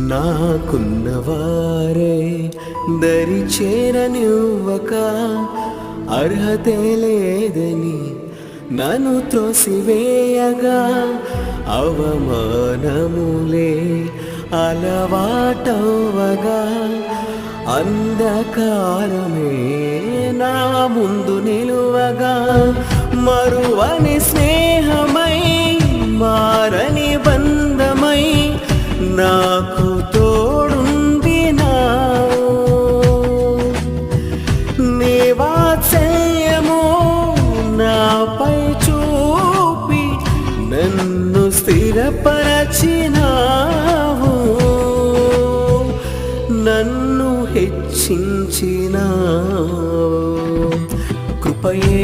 నాకున్నవారే దరి చేరనివ్వక అర్హతే లేదని నన్ను త్రోసివేయగా అవమానములే అలవాటవ్వగా అంధకారమే నా ముందు నిలువగా మరువని స్నేహమై మారని బంధమై నాకు తోడుంది నీ వాత్సల్యము నాపై చూపి నన్ను స్థిరపరచినావు నన్ను హెచ్చించినావు కృపయే